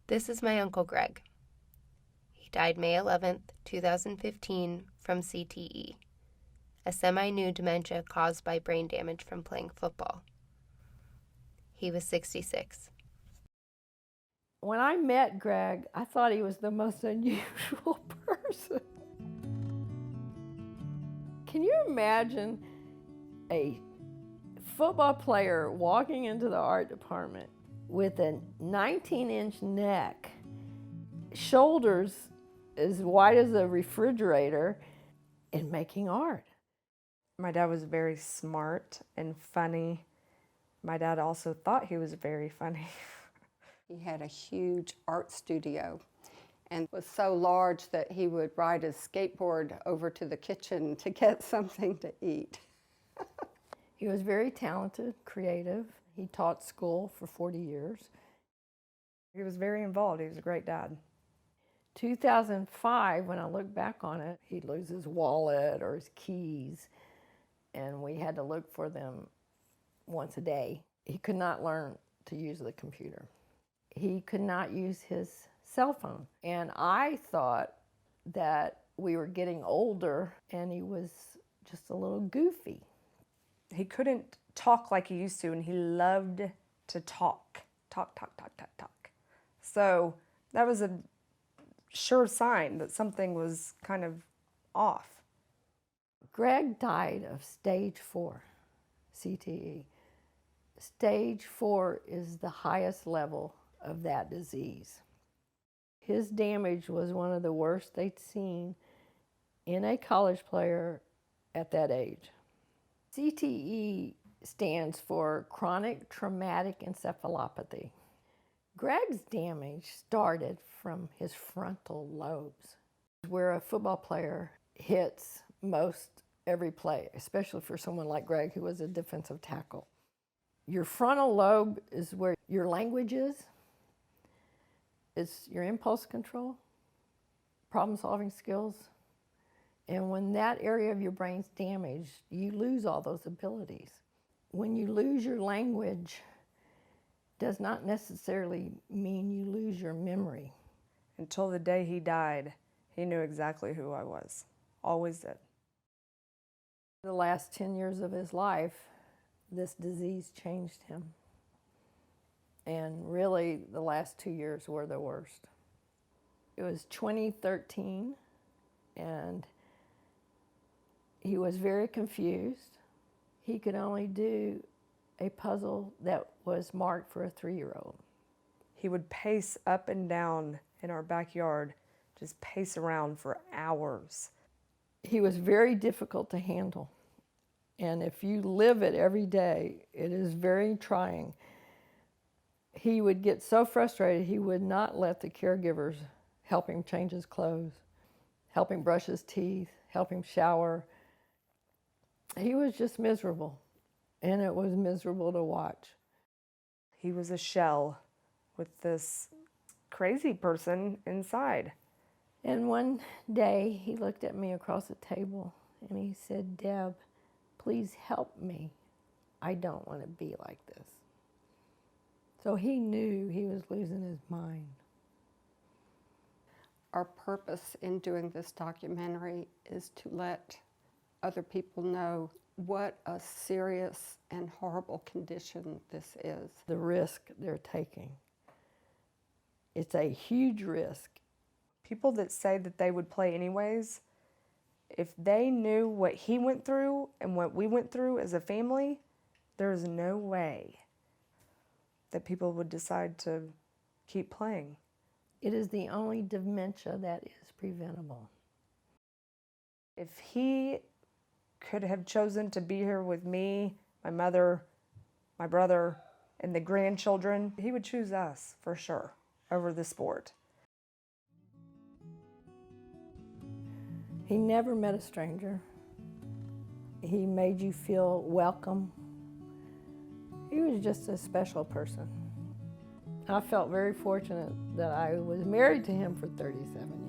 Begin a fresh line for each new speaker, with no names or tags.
This is my Uncle Greg. He died May 11th, 2015 from CTE, a semi-new dementia caused by brain damage from playing football. He was 66.
When I met Greg, I thought he was the most unusual person. Can you imagine a football player walking into the art department with a 19-inch neck, shoulders as wide as a refrigerator, and making art?
My dad was very smart and funny. My dad also thought he was very funny.
He had a huge art studio and was so large that he would ride his skateboard over to the kitchen to get something to eat.
He was very talented, creative. He taught school for 40 years.
He was very involved. He was a great dad.
2005, when I look back on it, he'd lose his wallet or his keys, and we had to look for them once a day. He could not learn to use the computer. He could not use his cell phone. And I thought that we were getting older and he was just a little goofy.
He couldn't talk like he used to, and he loved to talk. Talk. So that was a sure sign that something was kind of off.
Greg died of stage 4 CTE. Stage 4 is the highest level of that disease. His damage was one of the worst they'd seen in a college player at that age. CTE stands for chronic traumatic encephalopathy. Greg's damage started from his frontal lobes, where a football player hits most every play, especially for someone like Greg, who was a defensive tackle. Your frontal lobe is where your language is. It's your impulse control, problem-solving skills. And when that area of your brain's damaged, you lose all those abilities. When you lose your language, does not necessarily mean you lose your memory.
Until the day he died, he knew exactly who I was. Always did.
The last 10 years of his life, this disease changed him. And really, the last 2 years were the worst. It was 2013, and he was very confused. He could only do a puzzle that was marked for a 3-year-old.
He would pace up and down in our backyard, just pace around for hours.
He was very difficult to handle. And if you live it every day, it is very trying. He would get so frustrated, he would not let the caregivers help him change his clothes, help him brush his teeth, help him shower. He was just miserable, and it was miserable to watch.
He was a shell with this crazy person inside.
And one day, he looked at me across the table, and he said, "Deb, please help me. I don't want to be like this." So he knew he was losing his mind.
Our purpose in doing this documentary is to let other people know what a serious and horrible condition this is.
The risk they're taking. It's a huge risk.
People that say that they would play anyways, if they knew what he went through and what we went through as a family, there's no way that people would decide to keep playing.
It is the only dementia that is preventable.
If he could have chosen to be here with me, my mother, my brother, and the grandchildren, he would choose us for sure over the sport.
He never met a stranger. He made you feel welcome. He was just a special person. I felt very fortunate that I was married to him for 37 years.